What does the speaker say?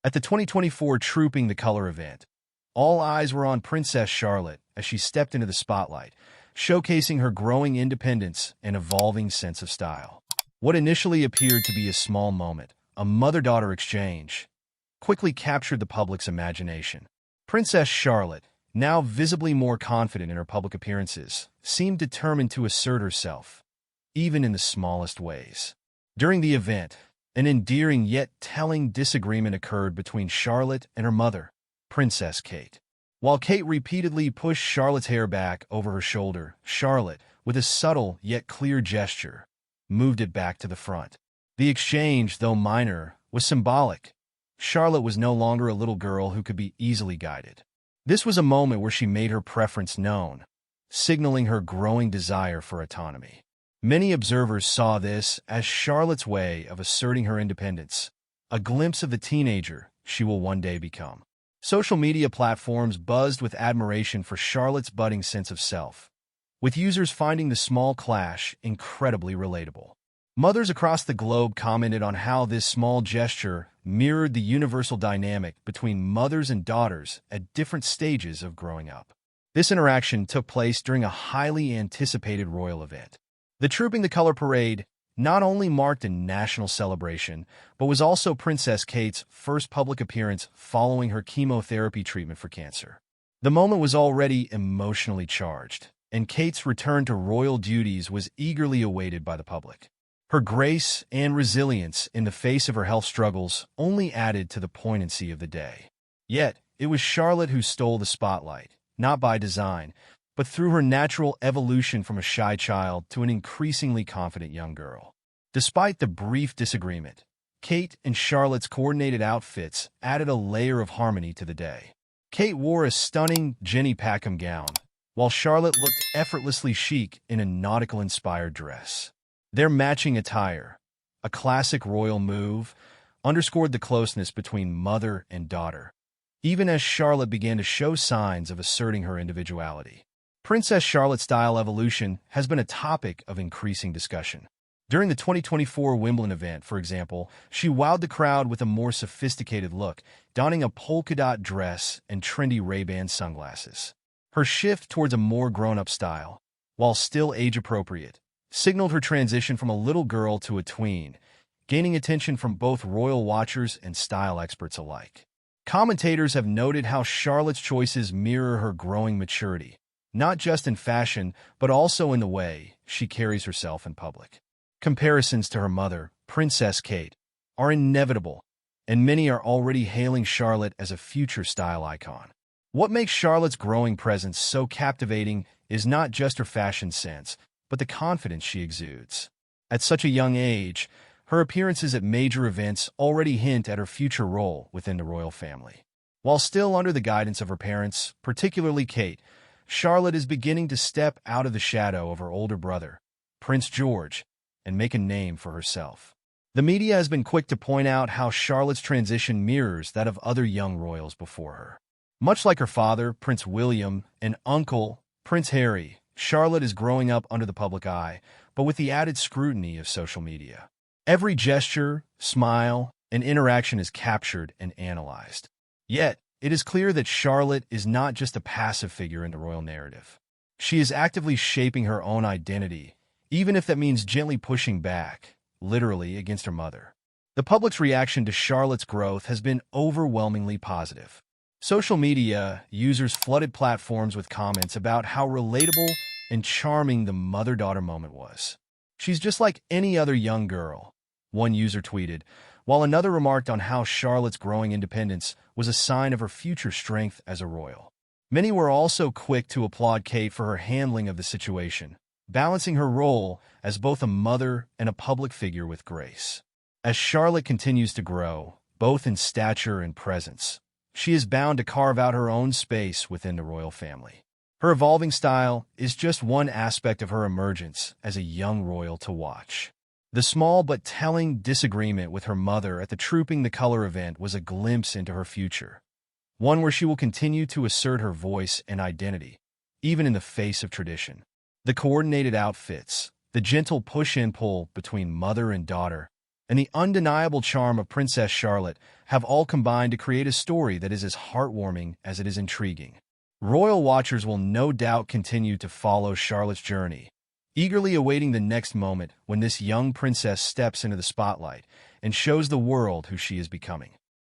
At the 2024 Trooping the Color event, all eyes were on Princess Charlotte as she stepped into the spotlight, showcasing her growing independence and evolving sense of style. What initially appeared to be a small moment, a mother-daughter exchange, quickly captured the public's imagination. Princess Charlotte, now visibly more confident in her public appearances, seemed determined to assert herself, even in the smallest ways. During the event, an endearing yet telling disagreement occurred between Charlotte and her mother, Princess Kate. While Kate repeatedly pushed Charlotte's hair back over her shoulder, Charlotte, with a subtle yet clear gesture, moved it back to the front. The exchange, though minor, was symbolic. Charlotte was no longer a little girl who could be easily guided. This was a moment where she made her preference known, signaling her growing desire for autonomy. Many observers saw this as Charlotte's way of asserting her independence, a glimpse of the teenager she will one day become. Social media platforms buzzed with admiration for Charlotte's budding sense of self, with users finding the small clash incredibly relatable. Mothers across the globe commented on how this small gesture mirrored the universal dynamic between mothers and daughters at different stages of growing up. This interaction took place during a highly anticipated royal event. The Trooping the Color parade not only marked a national celebration, but was also Princess Kate's first public appearance following her chemotherapy treatment for cancer. The moment was already emotionally charged, and Kate's return to royal duties was eagerly awaited by the public. Her grace and resilience in the face of her health struggles only added to the poignancy of the day. Yet, it was Charlotte who stole the spotlight, not by design, but through her natural evolution from a shy child to an increasingly confident young girl. Despite the brief disagreement, Kate and Charlotte's coordinated outfits added a layer of harmony to the day. Kate wore a stunning Jenny Packham gown, while Charlotte looked effortlessly chic in a nautical-inspired dress. Their matching attire, a classic royal move, underscored the closeness between mother and daughter, even as Charlotte began to show signs of asserting her individuality. Princess Charlotte's style evolution has been a topic of increasing discussion. During the 2024 Wimbledon event, for example, she wowed the crowd with a more sophisticated look, donning a polka-dot dress and trendy Ray-Ban sunglasses. Her shift towards a more grown-up style, while still age-appropriate, signaled her transition from a little girl to a tween, gaining attention from both royal watchers and style experts alike. Commentators have noted how Charlotte's choices mirror her growing maturity, not just in fashion, but also in the way she carries herself in public. Comparisons to her mother, Princess Kate, are inevitable, and many are already hailing Charlotte as a future style icon. What makes Charlotte's growing presence so captivating is not just her fashion sense, but the confidence she exudes. At such a young age, her appearances at major events already hint at her future role within the royal family. While still under the guidance of her parents, particularly Kate, Charlotte is beginning to step out of the shadow of her older brother, Prince George, and make a name for herself. The media has been quick to point out how Charlotte's transition mirrors that of other young royals before her. Much like her father, Prince William, and uncle, Prince Harry, Charlotte is growing up under the public eye, but with the added scrutiny of social media. Every gesture, smile, and interaction is captured and analyzed. Yet, it is clear that Charlotte is not just a passive figure in the royal narrative. She is actively shaping her own identity, even if that means gently pushing back, literally, against her mother. The public's reaction to Charlotte's growth has been overwhelmingly positive. Social media users flooded platforms with comments about how relatable and charming the mother-daughter moment was. "She's just like any other young girl," one user tweeted, while another remarked on how Charlotte's growing independence was a sign of her future strength as a royal. Many were also quick to applaud Kate for her handling of the situation, balancing her role as both a mother and a public figure with grace. As Charlotte continues to grow, both in stature and presence, she is bound to carve out her own space within the royal family. Her evolving style is just one aspect of her emergence as a young royal to watch. The small but telling disagreement with her mother at the Trooping the Color event was a glimpse into her future, one where she will continue to assert her voice and identity, even in the face of tradition. The coordinated outfits, the gentle push and pull between mother and daughter, and the undeniable charm of Princess Charlotte have all combined to create a story that is as heartwarming as it is intriguing. Royal watchers will no doubt continue to follow Charlotte's journey, eagerly awaiting the next moment when this young princess steps into the spotlight and shows the world who she is becoming.